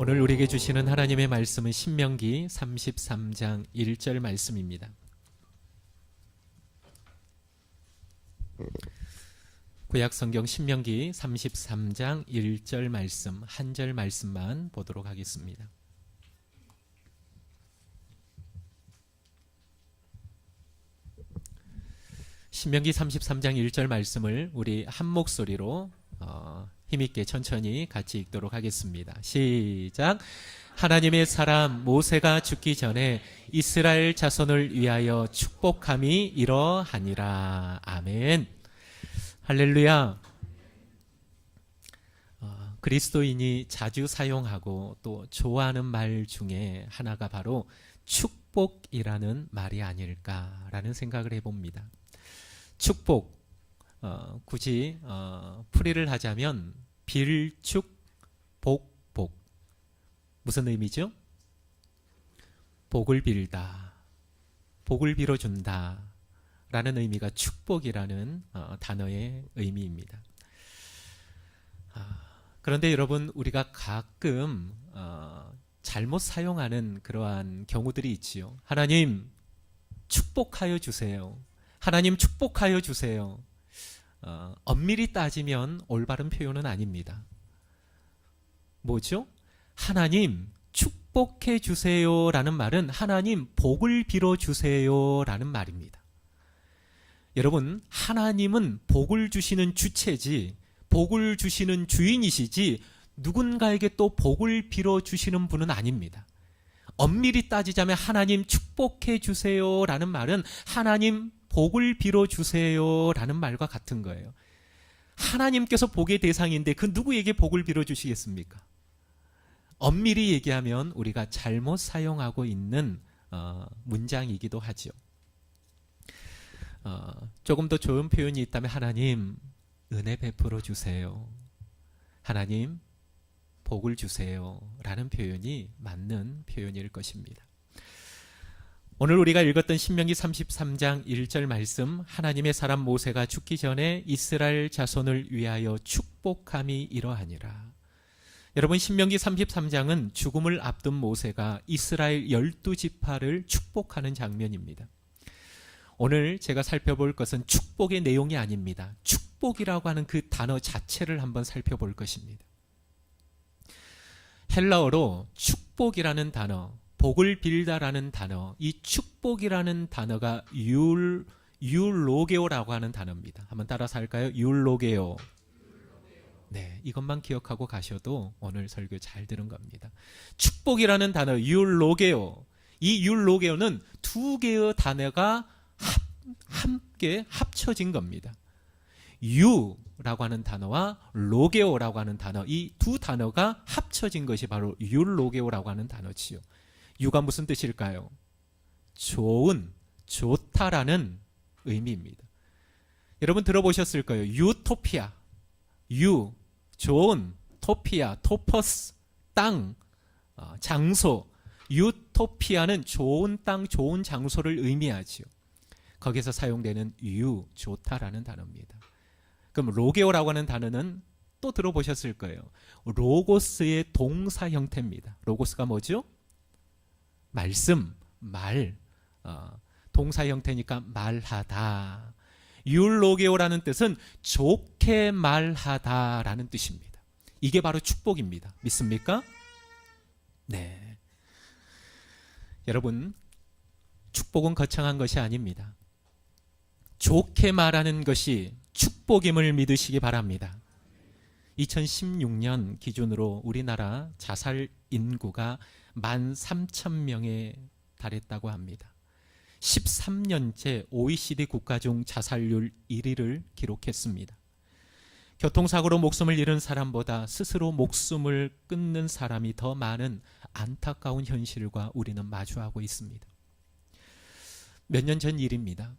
오늘 우리에게 주시는 하나님의 말씀은 신명기 33장 1절 말씀입니다. 구약 성경 신명기 33장 1절 말씀, 한 절 말씀만 보도록 하겠습니다. 신명기 33장 1절 말씀을 우리 한 목소리로 힘있게 천천히 같이 읽도록 하겠습니다. 시작. 하나님의 사람 모세가 죽기 전에 이스라엘 자손을 위하여 축복함이 이러하니라. 아멘. 할렐루야. 그리스도인이 자주 사용하고 또 좋아하는 말 중에 하나가 바로 축복이라는 말이 아닐까라는 생각을 해봅니다. 축복, 굳이 풀이를 하자면 빌축, 복. 무슨 의미죠? 복을 빌다, 복을 빌어준다 라는 의미가 축복이라는 단어의 의미입니다. 그런데 여러분, 우리가 가끔 잘못 사용하는 그러한 경우들이 있지요. 하나님 축복하여 주세요. 하나님 축복하여 주세요. 엄밀히 따지면 올바른 표현은 아닙니다. 뭐죠? 하나님 축복해 주세요 라는 말은 하나님 복을 빌어 주세요 라는 말입니다. 여러분, 하나님은 복을 주시는 주체지, 복을 주시는 주인이시지 누군가에게 또 복을 빌어 주시는 분은 아닙니다. 엄밀히 따지자면 하나님 축복해 주세요 라는 말은 하나님 복을 빌어주세요 라는 말과 같은 거예요. 하나님께서 복의 대상인데 그 누구에게 복을 빌어주시겠습니까? 엄밀히 얘기하면 우리가 잘못 사용하고 있는 문장이기도 하죠. 조금 더 좋은 표현이 있다면 하나님 은혜 베풀어 주세요. 하나님 복을 주세요 라는 표현이 맞는 표현일 것입니다. 오늘 우리가 읽었던 신명기 33장 1절 말씀, 하나님의 사람 모세가 죽기 전에 이스라엘 자손을 위하여 축복함이 이러하니라. 여러분, 신명기 33장은 죽음을 앞둔 모세가 이스라엘 12지파를 축복하는 장면입니다. 오늘 제가 살펴볼 것은 축복의 내용이 아닙니다. 축복이라고 하는 그 단어 자체를 한번 살펴볼 것입니다. 헬라어로 축복이라는 단어, 복을 빌다라는 단어, 이 축복이라는 단어가 율로게오라고 하는 단어입니다. 한번 따라서 할까요? 율로게오. 네, 이것만 기억하고 가셔도 오늘 설교 잘 들은 겁니다. 축복이라는 단어, 율로게오. 이 율로게오는 두 개의 단어가 함께 합쳐진 겁니다. 유라고 하는 단어와 로게오라고 하는 단어, 이 두 단어가 합쳐진 것이 바로 율로게오라고 하는 단어지요. 유가 무슨 뜻일까요? 좋은, 좋다라는 의미입니다. 여러분 들어보셨을 거예요. 유토피아, 유, 좋은, 토피아, 토퍼스, 땅, 장소. 유토피아는 좋은 땅, 좋은 장소를 의미하지요. 거기서 사용되는 유, 좋다라는 단어입니다. 그럼 로게오라고 하는 단어는 또 들어보셨을 거예요. 로고스의 동사 형태입니다. 로고스가 뭐죠? 말씀, 말, 동사 형태니까 말하다. 율로게오라는 뜻은 좋게 말하다라는 뜻입니다. 이게 바로 축복입니다. 믿습니까? 네. 여러분, 축복은 거창한 것이 아닙니다. 좋게 말하는 것이 축복임을 믿으시기 바랍니다. 2016년 기준으로 우리나라 자살 인구가 13,000명에 달했다고 합니다. 13년째 OECD 국가 중 자살률 1위를 기록했습니다. 교통사고로 목숨을 잃은 사람보다 스스로 목숨을 끊는 사람이 더 많은 안타까운 현실과 우리는 마주하고 있습니다. 몇 년 전 일입니다.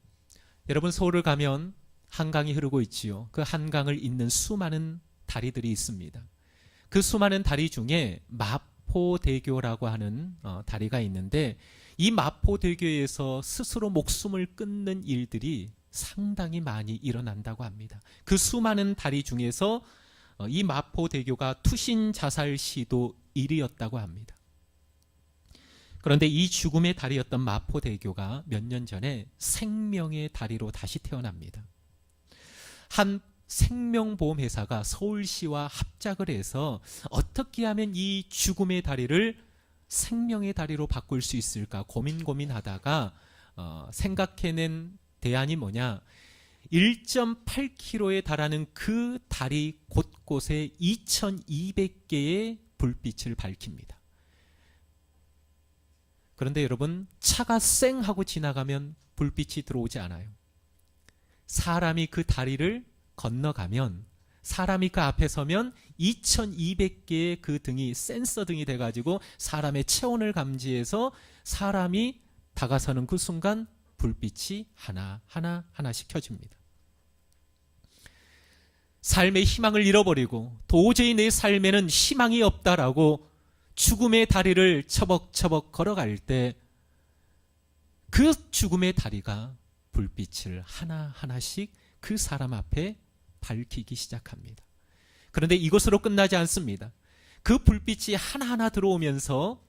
여러분, 서울을 가면 한강이 흐르고 있지요. 그 한강을 잇는 수많은 다리들이 있습니다. 그 수많은 다리 중에 마포대교라고 하는 다리가 있는데, 이 마포대교에서 스스로 목숨을 끊는 일들이 상당히 많이 일어난다고 합니다. 그 수많은 다리 중에서 이 마포대교가 투신 자살 시도 1위였다고 합니다. 그런데 이 죽음의 다리였던 마포대교가 몇 년 전에 생명의 다리로 다시 태어납니다. 한 생명보험회사가 서울시와 합작을 해서 어떻게 하면 이 죽음의 다리를 생명의 다리로 바꿀 수 있을까 고민하다가 생각해낸 대안이 뭐냐, 1.8km에 달하는 그 다리 곳곳에 2200개의 불빛을 밝힙니다. 그런데 여러분, 차가 쌩 하고 지나가면 불빛이 들어오지 않아요. 사람이 그 다리를 건너가면, 사람이 그 앞에 서면 2200개의 그 등이 센서 등이 돼가지고 사람의 체온을 감지해서 사람이 다가서는 그 순간 불빛이 하나씩 켜집니다. 삶의 희망을 잃어버리고 도저히 내 삶에는 희망이 없다라고 죽음의 다리를 처벅처벅 걸어갈 때 그 죽음의 다리가 불빛을 하나씩 그 사람 앞에 밝히기 시작합니다. 그런데 이것으로 끝나지 않습니다. 그 불빛이 하나하나 들어오면서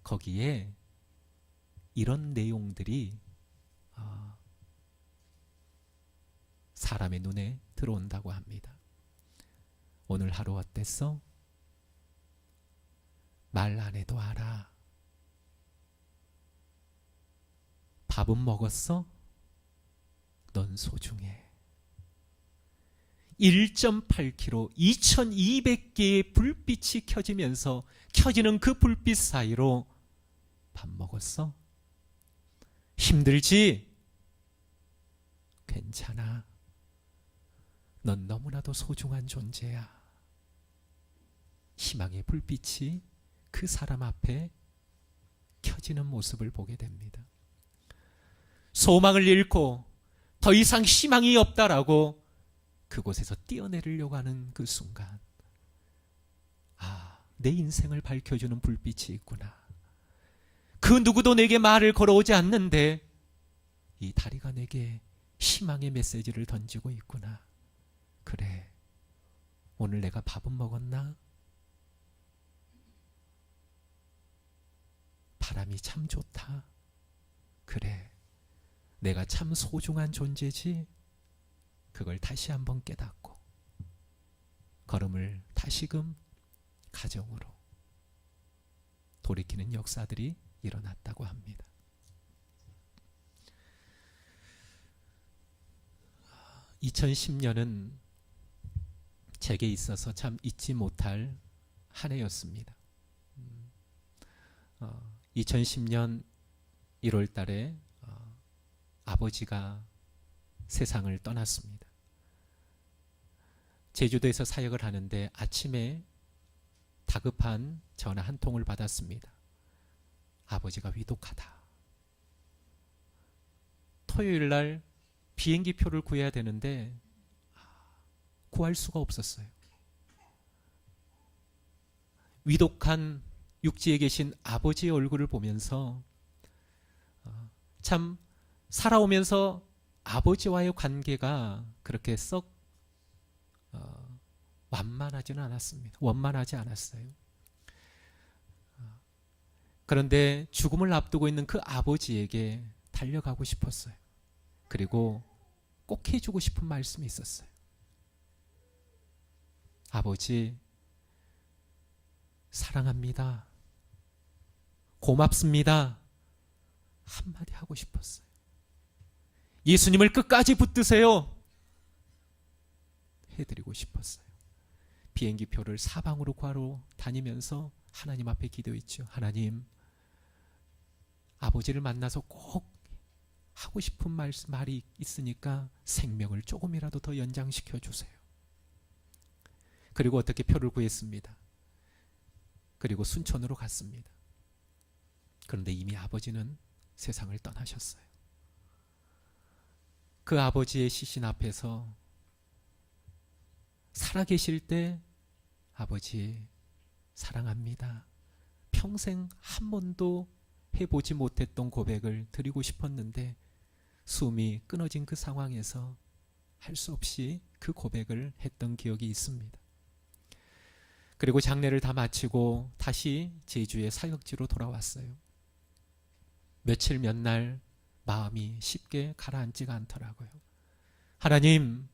거기에 이런 내용들이 사람의 눈에 들어온다고 합니다. 오늘 하루 어땠어? 말 안 해도 알아. 밥은 먹었어? 넌 소중해. 1.8km, 2200개의 불빛이 켜지면서 켜지는 그 불빛 사이로 밥 먹었어? 힘들지? 괜찮아. 넌 너무나도 소중한 존재야. 희망의 불빛이 그 사람 앞에 켜지는 모습을 보게 됩니다. 소망을 잃고 더 이상 희망이 없다라고 그곳에서 뛰어내리려고 하는 그 순간, 내 인생을 밝혀주는 불빛이 있구나. 그 누구도 내게 말을 걸어오지 않는데 이 다리가 내게 희망의 메시지를 던지고 있구나. 그래, 오늘 내가 밥은 먹었나? 바람이 참 좋다. 그래, 내가 참 소중한 존재지. 그걸 다시 한번 깨닫고 걸음을 다시금 가정으로 돌이키는 역사들이 일어났다고 합니다. 2010년은 제게 있어서 참 잊지 못할 한 해였습니다. 2010년 1월 달에 아버지가 세상을 떠났습니다. 제주도에서 사역을 하는데 아침에 다급한 전화 한 통을 받았습니다. 아버지가 위독하다. 토요일 날 비행기 표를 구해야 되는데 구할 수가 없었어요. 위독한 육지에 계신 아버지의 얼굴을 보면서 참 살아오면서 아버지와의 관계가 그렇게 썩 원만하지 않았어요. 그런데 죽음을 앞두고 있는 그 아버지에게 달려가고 싶었어요. 그리고 꼭 해주고 싶은 말씀이 있었어요. 아버지, 사랑합니다. 고맙습니다. 한마디 하고 싶었어요. 예수님을 끝까지 붙드세요. 해드리고 싶었어요. 비행기 표를 사방으로 구하러 다니면서 하나님 앞에 기도했죠. 하나님, 아버지를 만나서 꼭 하고 싶은 말이 있으니까 생명을 조금이라도 더 연장시켜 주세요. 그리고 어떻게 표를 구했습니다. 그리고 순천으로 갔습니다. 그런데 이미 아버지는 세상을 떠나셨어요. 그 아버지의 시신 앞에서 살아계실 때 아버지 사랑합니다. 평생 한 번도 해보지 못했던 고백을 드리고 싶었는데 숨이 끊어진 그 상황에서 할 수 없이 그 고백을 했던 기억이 있습니다. 그리고 장례를 다 마치고 다시 제주의 사역지로 돌아왔어요. 며칠 몇 날 마음이 쉽게 가라앉지가 않더라고요. 하나님,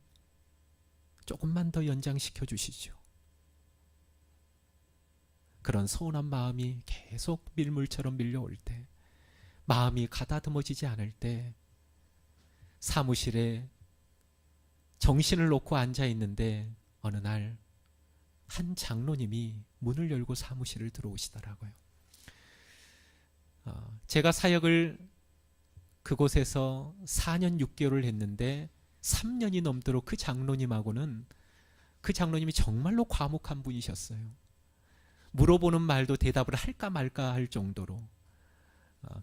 조금만 더 연장시켜 주시죠. 그런 서운한 마음이 계속 밀물처럼 밀려올 때, 마음이 가다듬어지지 않을 때, 사무실에 정신을 놓고 앉아 있는데 어느 날 한 장로님이 문을 열고 사무실을 들어오시더라고요. 제가 사역을 그곳에서 4년 6개월을 했는데 3년이 넘도록 그 장로님하고는, 그 장로님이 정말로 과묵한 분이셨어요. 물어보는 말도 대답을 할까 말까 할 정도로.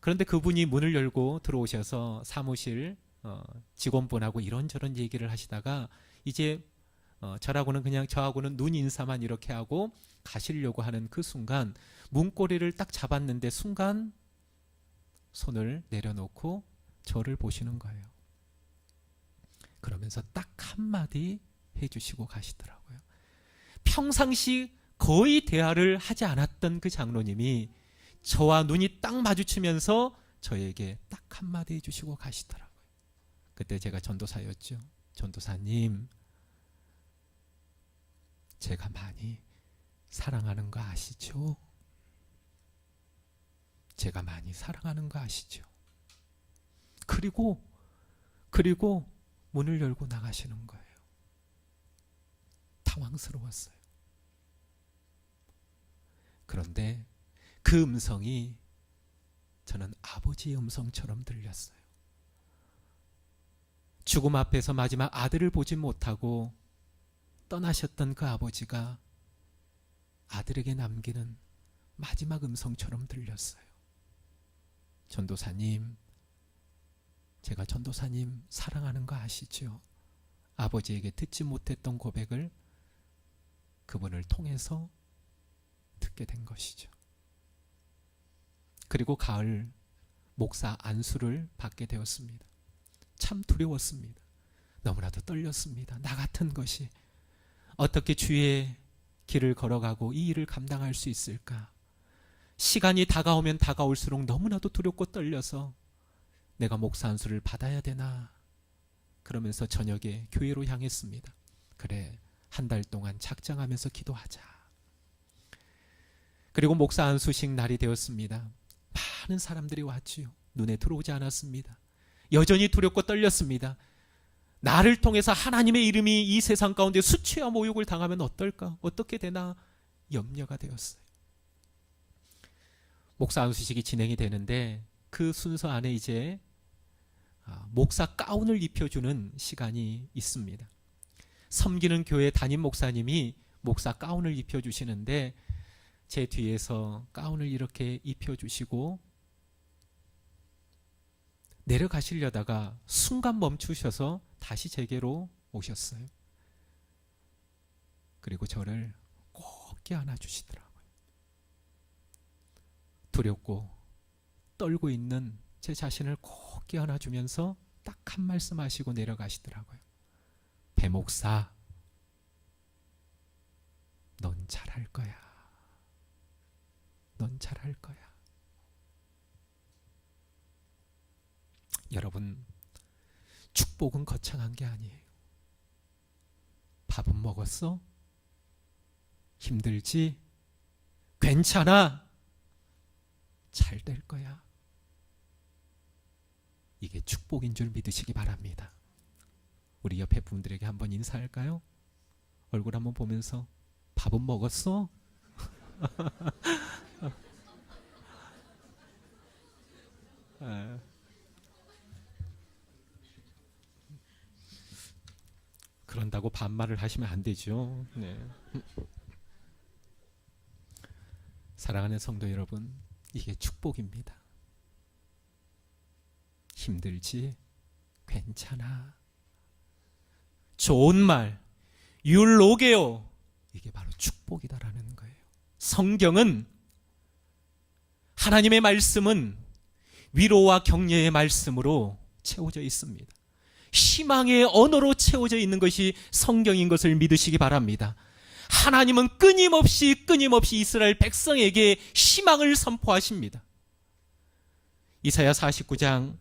그런데 그분이 문을 열고 들어오셔서 사무실 직원분하고 이런저런 얘기를 하시다가 이제 저하고는 눈 인사만 이렇게 하고 가시려고 하는 그 순간 문고리를 딱 잡았는데 순간 손을 내려놓고 저를 보시는 거예요. 그러면서 딱 한마디 해주시고 가시더라고요. 평상시 거의 대화를 하지 않았던 그 장로님이 저와 눈이 딱 마주치면서 저에게 딱 한마디 해주시고 가시더라고요. 그때 제가 전도사였죠. 전도사님, 제가 많이 사랑하는 거 아시죠? 제가 많이 사랑하는 거 아시죠? 그리고 문을 열고 나가시는 거예요. 당황스러웠어요. 그런데 그 음성이 저는 아버지의 음성처럼 들렸어요. 죽음 앞에서 마지막 아들을 보지 못하고 떠나셨던 그 아버지가 아들에게 남기는 마지막 음성처럼 들렸어요. 전도사님, 제가 전도사님 사랑하는 거 아시죠? 아버지에게 듣지 못했던 고백을 그분을 통해서 듣게 된 것이죠. 그리고 가을 목사 안수를 받게 되었습니다. 참 두려웠습니다. 너무나도 떨렸습니다. 나 같은 것이 어떻게 주의 길을 걸어가고 이 일을 감당할 수 있을까? 시간이 다가오면 다가올수록 너무나도 두렵고 떨려서 내가 목사 안수를 받아야 되나? 그러면서 저녁에 교회로 향했습니다. 그래, 한 달 동안 작정하면서 기도하자. 그리고 목사 안수식 날이 되었습니다. 많은 사람들이 왔지요. 눈에 들어오지 않았습니다. 여전히 두렵고 떨렸습니다. 나를 통해서 하나님의 이름이 이 세상 가운데 수치와 모욕을 당하면 어떨까? 어떻게 되나? 염려가 되었어요. 목사 안수식이 진행이 되는데 그 순서 안에 이제 목사 가운을 입혀주는 시간이 있습니다. 섬기는 교회 담임 목사님이 목사 가운을 입혀주시는데 제 뒤에서 가운을 이렇게 입혀주시고 내려가시려다가 순간 멈추셔서 다시 제게로 오셨어요. 그리고 저를 꼭 껴안아 주시더라고요. 두렵고 떨고 있는 제 자신을 꼭 껴안아 주면서 딱 한 말씀 하시고 내려가시더라고요. 배 목사, 넌 잘할 거야. 넌 잘할 거야. 여러분, 축복은 거창한 게 아니에요. 밥은 먹었어? 힘들지? 괜찮아? 잘 될 거야. 이게 축복인 줄 믿으시기 바랍니다. 우리 옆에 분들에게 한번 인사할까요? 얼굴 한번 보면서 밥은 먹었어? 그런다고 반말을 하시면 안 되죠. 네. 사랑하는 성도 여러분, 이게 축복입니다. 힘들지? 괜찮아. 좋은 말, 율로게요. 이게 바로 축복이다라는 거예요. 성경은, 하나님의 말씀은 위로와 격려의 말씀으로 채워져 있습니다. 희망의 언어로 채워져 있는 것이 성경인 것을 믿으시기 바랍니다. 하나님은 끊임없이 이스라엘 백성에게 희망을 선포하십니다. 이사야 49장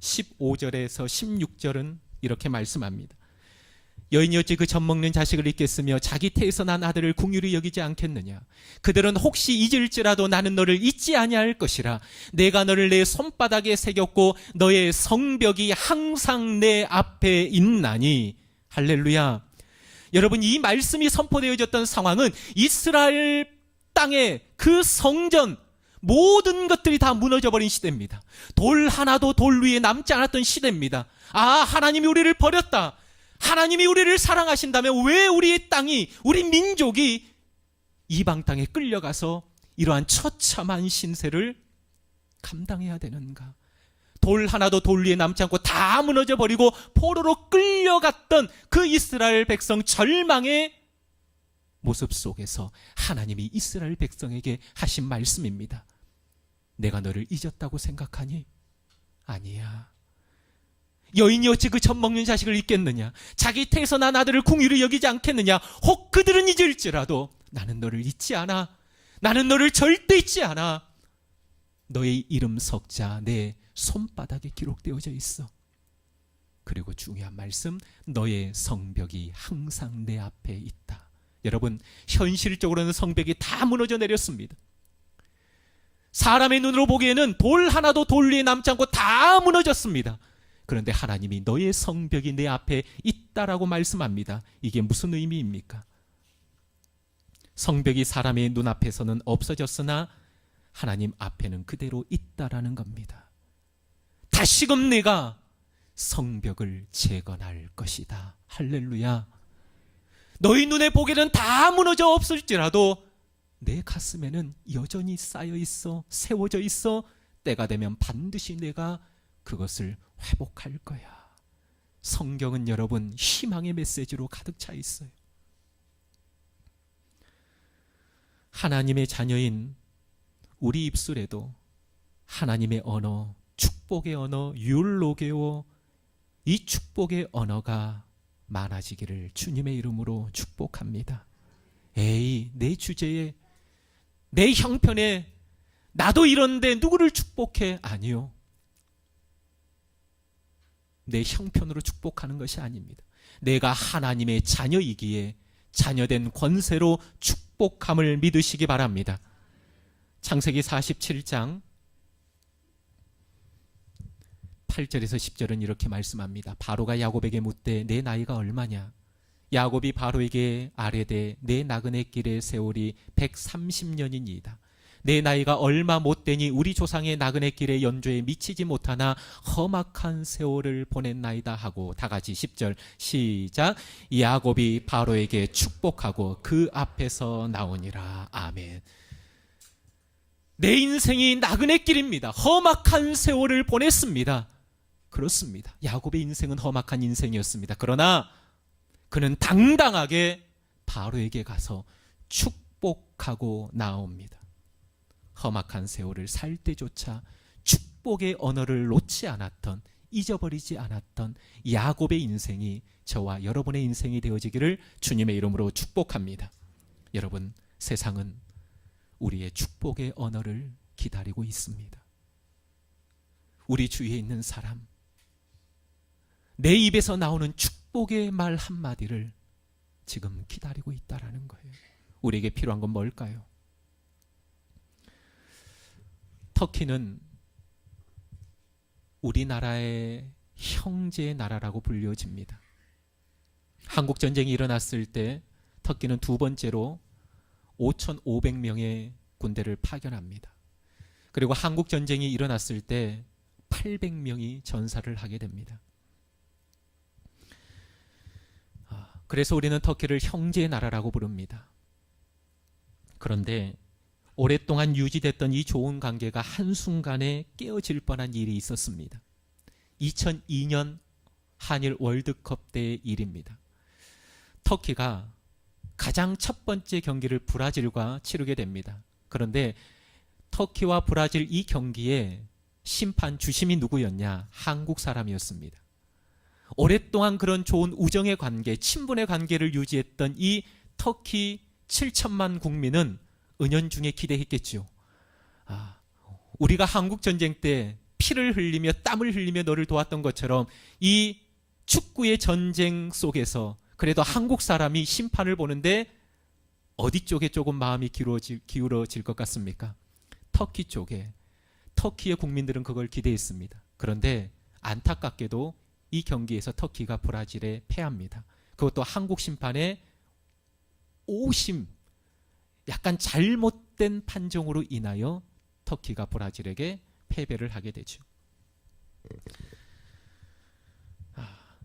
15절에서 16절은 이렇게 말씀합니다. 여인이 어찌 그 젖 먹는 자식을 잊겠으며 자기 태에서 난 아들을 궁휼히 여기지 않겠느냐. 그들은 혹시 잊을지라도 나는 너를 잊지 아니할 것이라. 내가 너를 내 손바닥에 새겼고 너의 성벽이 항상 내 앞에 있나니. 할렐루야. 여러분, 이 말씀이 선포되어졌던 상황은 이스라엘 땅의 그 성전 모든 것들이 다 무너져버린 시대입니다. 돌 하나도 돌 위에 남지 않았던 시대입니다. 아, 하나님이 우리를 버렸다. 하나님이 우리를 사랑하신다면 왜 우리의 땅이, 우리 민족이 이방 땅에 끌려가서 이러한 처참한 신세를 감당해야 되는가? 돌 하나도 돌 위에 남지 않고 다 무너져 버리고 포로로 끌려갔던 그 이스라엘 백성 절망의 모습 속에서 하나님이 이스라엘 백성에게 하신 말씀입니다. 내가 너를 잊었다고 생각하니? 아니야. 여인이 어찌 그 젖 먹는 자식을 잊겠느냐. 자기 태에서 난 아들을 궁휼히 여기지 않겠느냐. 혹 그들은 잊을지라도 나는 너를 잊지 않아. 나는 너를 절대 잊지 않아. 너의 이름 석자 내 손바닥에 기록되어져 있어. 그리고 중요한 말씀, 너의 성벽이 항상 내 앞에 있다. 여러분, 현실적으로는 성벽이 다 무너져 내렸습니다. 사람의 눈으로 보기에는 돌 하나도 돌 위에 남지 않고 다 무너졌습니다. 그런데 하나님이 너의 성벽이 내 앞에 있다라고 말씀합니다. 이게 무슨 의미입니까? 성벽이 사람의 눈앞에서는 없어졌으나 하나님 앞에는 그대로 있다라는 겁니다. 다시금 내가 성벽을 재건할 것이다. 할렐루야. 너희 눈에 보기에는 다 무너져 없을지라도 내 가슴에는 여전히 쌓여 있어, 세워져 있어. 때가 되면 반드시 내가 그것을 회복할 거야. 성경은 여러분 희망의 메시지로 가득 차 있어요. 하나님의 자녀인 우리 입술에도 하나님의 언어, 축복의 언어, 율로게오, 이 축복의 언어가 많아지기를 주님의 이름으로 축복합니다. 에이, 내 주제에, 내 형편에 나도 이런데 누구를 축복해? 아니요. 내 형편으로 축복하는 것이 아닙니다. 내가 하나님의 자녀이기에 자녀된 권세로 축복함을 믿으시기 바랍니다. 창세기 47장 8절에서 10절은 이렇게 말씀합니다. 바로가 야곱에게 묻되 내 나이가 얼마냐? 야곱이 바로에게 아뢰되 내 나그네 길의 세월이 130년이니이다. 내 나이가 얼마 못되니 우리 조상의 나그네 길의 연조에 미치지 못하나 험악한 세월을 보냈나이다 하고 다같이 10절 시작. 야곱이 바로에게 축복하고 그 앞에서 나오니라. 아멘. 내 인생이 나그네 길입니다. 험악한 세월을 보냈습니다. 그렇습니다. 야곱의 인생은 험악한 인생이었습니다. 그러나 그는 당당하게 바로에게 가서 축복하고 나옵니다. 험악한 세월을 살 때조차 축복의 언어를 놓지 않았던, 잊어버리지 않았던 야곱의 인생이 저와 여러분의 인생이 되어지기를 주님의 이름으로 축복합니다. 여러분, 세상은 우리의 축복의 언어를 기다리고 있습니다. 우리 주위에 있는 사람, 내 입에서 나오는 축복의 말 한마디를 지금 기다리고 있다라는 거예요. 우리에게 필요한 건 뭘까요? 터키는 우리나라의 형제 나라라고 불려집니다. 한국전쟁이 일어났을 때 터키는 두 번째로 5,500명의 군대를 파견합니다. 그리고 한국전쟁이 일어났을 때 800명이 전사를 하게 됩니다. 그래서 우리는 터키를 형제 나라라고 부릅니다. 그런데 오랫동안 유지됐던 이 좋은 관계가 한순간에 깨어질 뻔한 일이 있었습니다. 2002년 한일 월드컵 때의 일입니다. 터키가 가장 첫 번째 경기를 브라질과 치르게 됩니다. 그런데 터키와 브라질 이 경기에 심판 주심이 누구였냐? 한국 사람이었습니다. 오랫동안 그런 좋은 우정의 관계, 친분의 관계를 유지했던 이 터키 7천만 국민은 은연중에 기대했겠지요. 우리가 한국 전쟁 때 피를 흘리며 땀을 흘리며 너를 도왔던 것처럼 이 축구의 전쟁 속에서 그래도 한국 사람이 심판을 보는데 어디 쪽에 조금 마음이 기울어질 것 같습니까? 터키 쪽에. 터키의 국민들은 그걸 기대했습니다. 그런데 안타깝게도 이 경기에서 터키가 브라질에 패합니다. 그것도 한국 심판의 오심, 약간 잘못된 판정으로 인하여 터키가 브라질에게 패배를 하게 되죠.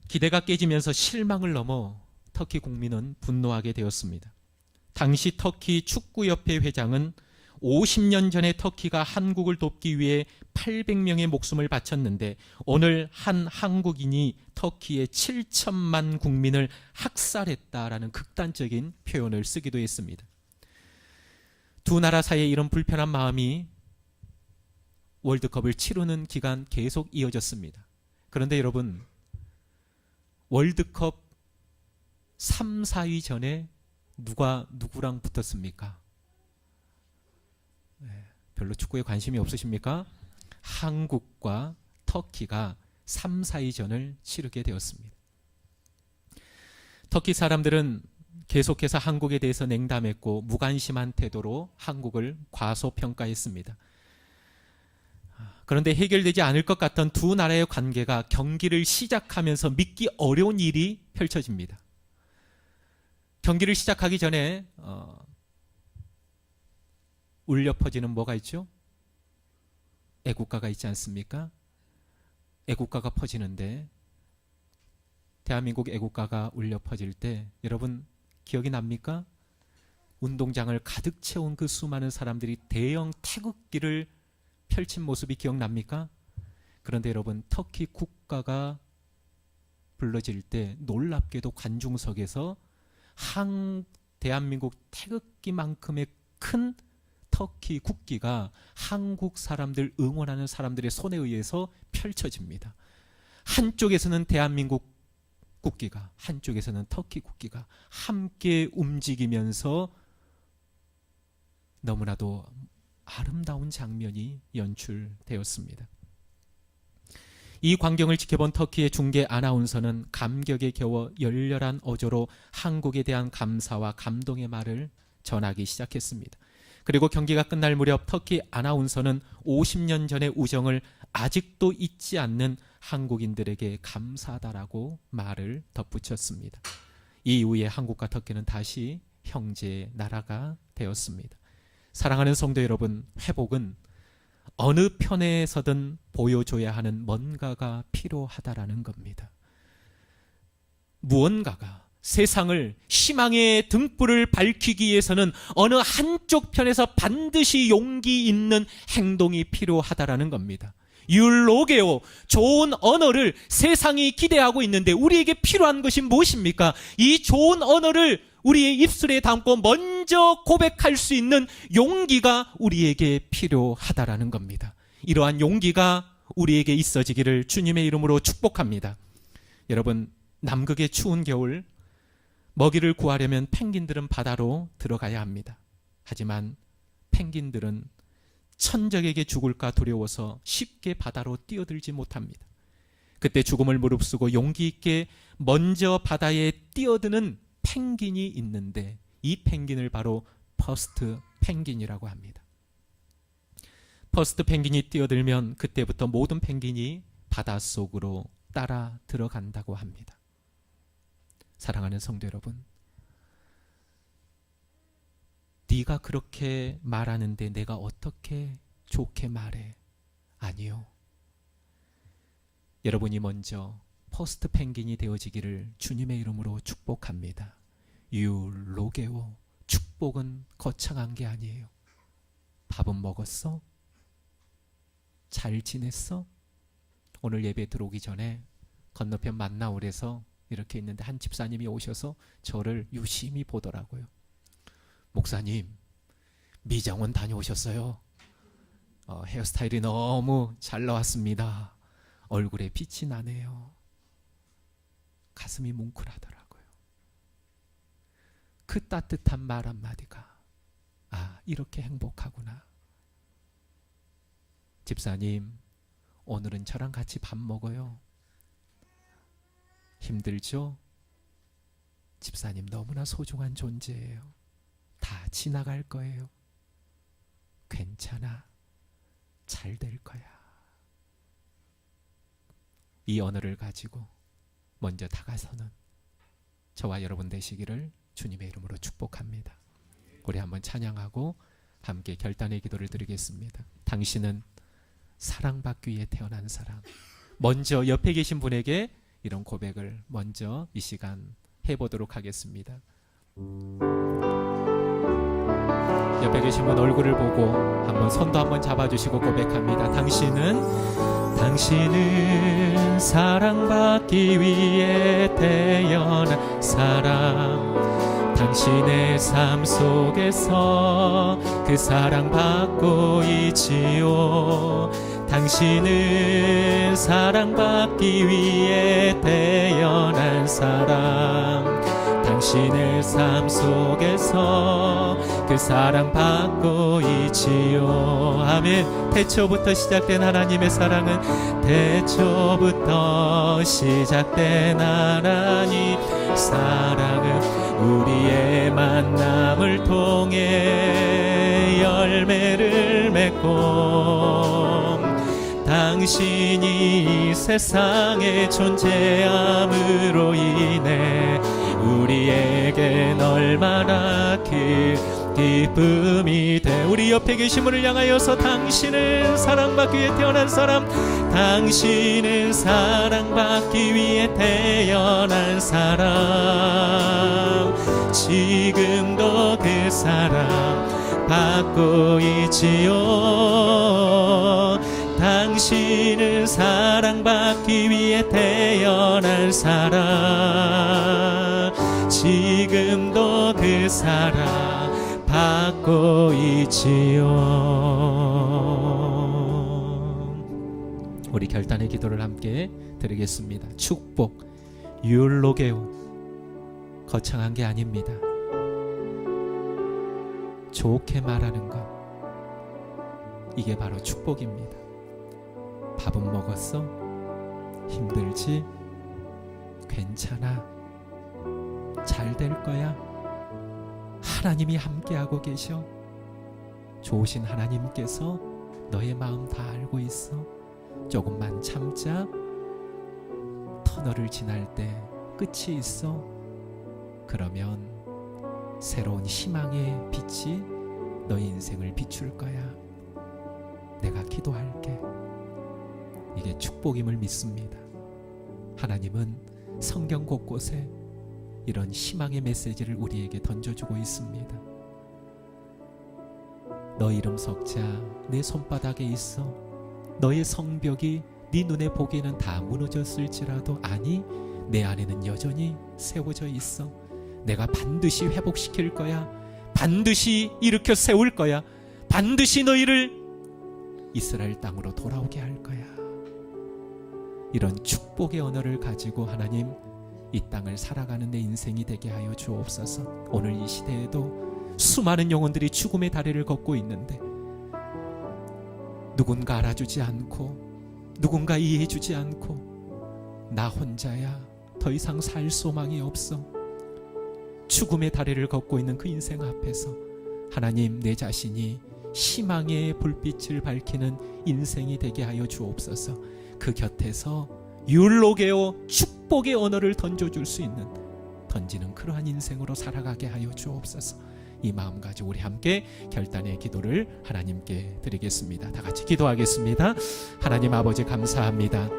기대가 깨지면서 실망을 넘어 터키 국민은 분노하게 되었습니다. 당시 터키 축구협회 회장은 50년 전에 터키가 한국을 돕기 위해 800명의 목숨을 바쳤는데 오늘 한 한국인이 터키의 7천만 국민을 학살했다라는 극단적인 표현을 쓰기도 했습니다. 두 나라 사이에 이런 불편한 마음이 월드컵을 치르는 기간 계속 이어졌습니다. 그런데 여러분, 월드컵 3, 4위 전에 누가 누구랑 붙었습니까? 별로 축구에 관심이 없으십니까? 한국과 터키가 3, 4위전을 치르게 되었습니다. 터키 사람들은 계속해서 한국에 대해서 냉담했고 무관심한 태도로 한국을 과소평가했습니다. 그런데 해결되지 않을 것 같던 두 나라의 관계가 경기를 시작하면서 믿기 어려운 일이 펼쳐집니다. 경기를 시작하기 전에 울려 퍼지는 뭐가 있죠? 애국가가 있지 않습니까? 애국가가 퍼지는데 대한민국 애국가가 울려 퍼질 때 여러분 기억이 납니까? 운동장을 가득 채운 그 수많은 사람들이 대형 태극기를 펼친 모습이 기억납니까? 그런데 여러분 터키 국가가 불러질 때 놀랍게도 관중석에서 대한민국 태극기만큼의 큰 터키 국기가 한국 사람들 응원하는 사람들의 손에 의해서 펼쳐집니다. 한쪽에서는 대한민국 국기가, 한쪽에서는 터키 국기가 함께 움직이면서 너무나도 아름다운 장면이 연출되었습니다. 이 광경을 지켜본 터키의 중계 아나운서는 감격에 겨워 열렬한 어조로 한국에 대한 감사와 감동의 말을 전하기 시작했습니다. 그리고 경기가 끝날 무렵 터키 아나운서는 50년 전의 우정을 아직도 잊지 않는 한국인들에게 감사하다라고 말을 덧붙였습니다. 이 이후에 한국과 터키는 다시 형제 나라가 되었습니다. 사랑하는 성도 여러분, 회복은 어느 편에서든 보여줘야 하는 뭔가가 필요하다라는 겁니다. 무언가가 세상을 희망의 등불을 밝히기 위해서는 어느 한쪽 편에서 반드시 용기 있는 행동이 필요하다라는 겁니다. 율로게오, 좋은 언어를 세상이 기대하고 있는데 우리에게 필요한 것이 무엇입니까? 이 좋은 언어를 우리의 입술에 담고 먼저 고백할 수 있는 용기가 우리에게 필요하다라는 겁니다. 이러한 용기가 우리에게 있어지기를 주님의 이름으로 축복합니다. 여러분, 남극의 추운 겨울 먹이를 구하려면 펭귄들은 바다로 들어가야 합니다. 하지만 펭귄들은 천적에게 죽을까 두려워서 쉽게 바다로 뛰어들지 못합니다. 그때 죽음을 무릅쓰고 용기 있게 먼저 바다에 뛰어드는 펭귄이 있는데 이 펭귄을 바로 퍼스트 펭귄이라고 합니다. 퍼스트 펭귄이 뛰어들면 그때부터 모든 펭귄이 바닷속으로 따라 들어간다고 합니다. 사랑하는 성도 여러분, 네가 그렇게 말하는데 내가 어떻게 좋게 말해? 아니요. 여러분이 먼저 퍼스트 펭귄이 되어지기를 주님의 이름으로 축복합니다. 율로게오, 축복은 거창한 게 아니에요. 밥은 먹었어? 잘 지냈어? 오늘 예배 들어오기 전에 건너편 만나오래서 이렇게 있는데 한 집사님이 오셔서 저를 유심히 보더라고요. 목사님, 미장원 다녀오셨어요? 헤어스타일이 너무 잘 나왔습니다. 얼굴에 빛이 나네요. 가슴이 뭉클하더라고요. 그 따뜻한 말 한마디가 이렇게 행복하구나. 집사님, 오늘은 저랑 같이 밥 먹어요. 힘들죠? 집사님 너무나 소중한 존재예요. 다 지나갈 거예요. 괜찮아. 잘 될 거야. 이 언어를 가지고 먼저 다가서는 저와 여러분 되시기를 주님의 이름으로 축복합니다. 우리 한번 찬양하고 함께 결단의 기도를 드리겠습니다. 당신은 사랑받기 위해 태어난 사람. 먼저 옆에 계신 분에게 이런 고백을 먼저 이 시간 해보도록 하겠습니다. 옆에 계신 분 얼굴을 보고 한번 손도 한번 잡아주시고 고백합니다. 당신은 사랑받기 위해 태어난 사람. 당신의 삶 속에서 그 사랑받고 있지요. 당신은 사랑받기 위해 태어난 사람. 당신의 삶 속에서 그 사랑받고 있지요. 아멘. 태초부터 시작된 하나님의 사랑은, 태초부터 시작된 하나님 사랑은 우리의 만남을 통해 열매를 맺고, 당신이 이 세상에 존재함으로 인해 우리에겐 얼마나 큰 기쁨이 돼. 우리 옆에 계신 분을 향하여서 당신은 사랑받기 위해 태어난 사람. 당신은 사랑받기 위해 태어난 사람. 지금도 그 사랑 받고 있지요. 당신은 사랑받기 위해 태어난 사람. 지금도 그 사랑 받고 있지요. 우리 결단의 기도를 함께 드리겠습니다. 축복, 율로게오, 거창한 게 아닙니다. 좋게 말하는 것, 이게 바로 축복입니다. 밥은 먹었어? 힘들지? 괜찮아. 잘 될 거야. 하나님이 함께하고 계셔. 좋으신 하나님께서 너의 마음 다 알고 있어. 조금만 참자. 터널을 지날 때 끝이 있어. 그러면 새로운 희망의 빛이 너의 인생을 비출 거야. 내가 기도할게. 이게 축복임을 믿습니다. 하나님은 성경 곳곳에 이런 희망의 메시지를 우리에게 던져주고 있습니다. 너 이름 석자 내 손바닥에 있어. 너의 성벽이 네 눈에 보기에는 다 무너졌을지라도, 아니, 내 안에는 여전히 세워져 있어. 내가 반드시 회복시킬 거야. 반드시 일으켜 세울 거야. 반드시 너희를 이스라엘 땅으로 돌아오게 할 거야. 이런 축복의 언어를 가지고 하나님, 이 땅을 살아가는 내 인생이 되게 하여 주옵소서. 오늘 이 시대에도 수많은 영혼들이 죽음의 다리를 걷고 있는데, 누군가 알아주지 않고, 누군가 이해해주지 않고, 나 혼자야 더 이상 살 소망이 없어. 죽음의 다리를 걷고 있는 그 인생 앞에서 하나님, 내 자신이 희망의 불빛을 밝히는 인생이 되게 하여 주옵소서. 그 곁에서 율로게오, 축복의 언어를 던져줄 수 있는, 던지는 그러한 인생으로 살아가게 하여 주옵소서. 이 마음 가지고 우리 함께 결단의 기도를 하나님께 드리겠습니다. 다 같이 기도하겠습니다. 하나님 아버지, 감사합니다.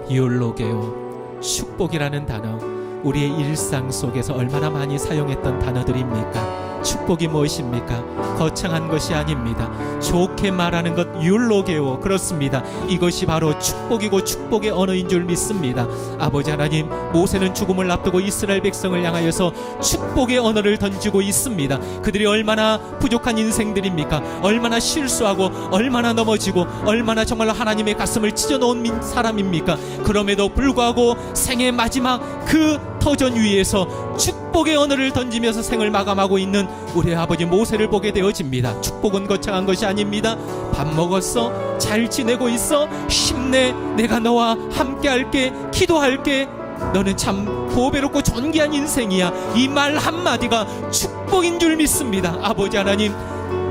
율로게오, 축복이라는 단어, 우리의 일상 속에서 얼마나 많이 사용했던 단어들입니까? 축복이 무엇입니까? 거창한 것이 아닙니다. 좋게 말하는 것, 율로게오. 그렇습니다. 이것이 바로 축복이고 축복의 언어인 줄 믿습니다. 아버지 하나님, 모세는 죽음을 앞두고 이스라엘 백성을 향하여서 축복의 언어를 던지고 있습니다. 그들이 얼마나 부족한 인생들입니까? 얼마나 실수하고, 얼마나 넘어지고, 얼마나 정말 하나님의 가슴을 찢어놓은 사람입니까? 그럼에도 불구하고 생의 마지막 그 터전 위에서 축복 축복의 언어를 던지면서 생을 마감하고 있는 우리 아버지 모세를 보게 되어집니다. 축복은 거창한 것이 아닙니다. 밥 먹었어? 잘 지내고 있어? 힘내. 내가 너와 함께 할게. 기도할게. 너는 참 보배롭고 존귀한 인생이야. 이 말 한마디가 축복인 줄 믿습니다. 아버지 하나님,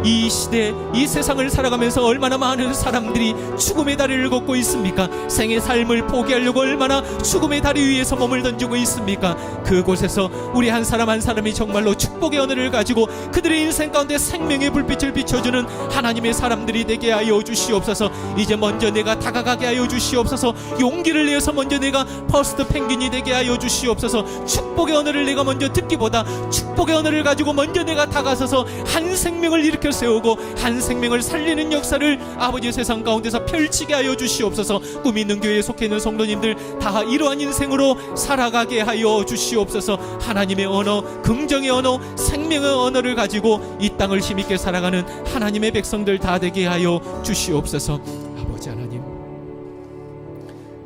이 시대, 이 세상을 살아가면서 얼마나 많은 사람들이 죽음의 다리를 걷고 있습니까? 생의 삶을 포기하려고 얼마나 죽음의 다리 위에서 몸을 던지고 있습니까? 그곳에서 우리 한 사람 한 사람이 정말로 축복의 언어를 가지고 그들의 인생 가운데 생명의 불빛을 비춰주는 하나님의 사람들이 되게 하여 주시옵소서. 이제 먼저 내가 다가가게 하여 주시옵소서. 용기를 내어서 먼저 내가 퍼스트 펭귄이 되게 하여 주시옵소서. 축복의 언어를 내가 먼저 듣기보다 축복의 언어를 가지고 먼저 내가 다가서서 한 생명을 일으켜 세우고 한 생명을 살리는 역사를 아버지의 세상 가운데서 펼치게 하여 주시옵소서. 꿈 있는 교회에 속해 있는 성도님들 다 이러한 인생으로 살아가게 하여 주시옵소서. 하나님의 언어, 긍정의 언어, 생명의 언어를 가지고 이 땅을 힘있게 살아가는 하나님의 백성들 다 되게 하여 주시옵소서. 아버지 하나님,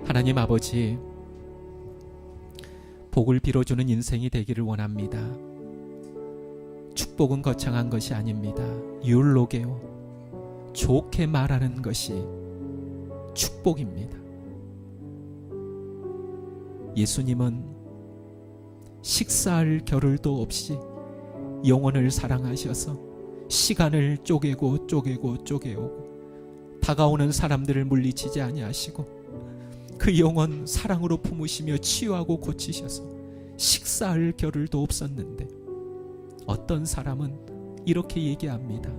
하나님 아버지, 복을 빌어주는 인생이 되기를 원합니다. 축복은 거창한 것이 아닙니다. 율로게요, 좋게 말하는 것이 축복입니다. 예수님은 식사할 겨를도 없이 영혼을 사랑하셔서 시간을 쪼개고 쪼개오고 다가오는 사람들을 물리치지 아니하시고 그 영혼 사랑으로 품으시며 치유하고 고치셔서 식사할 겨를도 없었는데 어떤 사람은 이렇게 얘기합니다.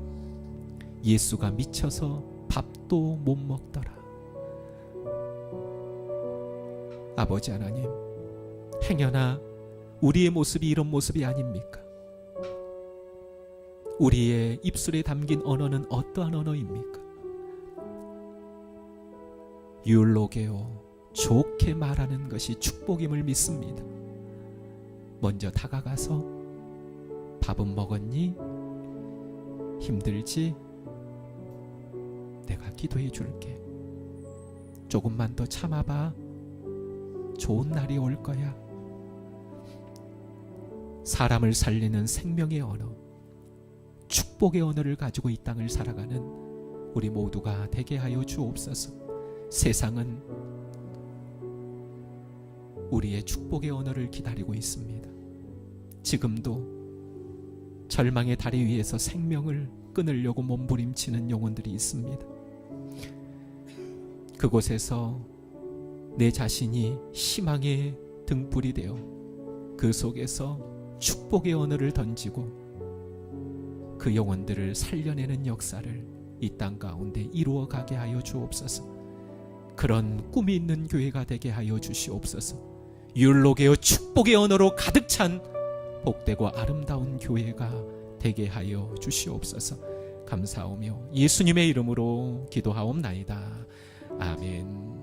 예수가 미쳐서 밥도 못 먹더라. 아버지 하나님, 행여나 우리의 모습이 이런 모습이 아닙니까? 우리의 입술에 담긴 언어는 어떠한 언어입니까? 율로게요, 좋게 말하는 것이 축복임을 믿습니다. 먼저 다가가서 밥은 먹었니? 힘들지? 내가 기도해 줄게. 조금만 더 참아봐. 좋은 날이 올 거야. 사람을 살리는 생명의 언어, 축복의 언어를 가지고 이 땅을 살아가는 우리 모두가 되게 하여 주옵소서. 세상은 우리의 축복의 언어를 기다리고 있습니다. 지금도 절망의 다리 위에서 생명을 끊으려고 몸부림치는 영혼들이 있습니다. 그곳에서 내 자신이 희망의 등불이 되어 그 속에서 축복의 언어를 던지고 그 영혼들을 살려내는 역사를 이 땅 가운데 이루어가게 하여 주옵소서. 그런 꿈이 있는 교회가 되게 하여 주시옵소서. 율로게요, 축복의 언어로 가득 찬 복되고 아름다운 교회가 되게 하여 주시옵소서. 감사하며 예수님의 이름으로 기도하옵나이다. 아멘.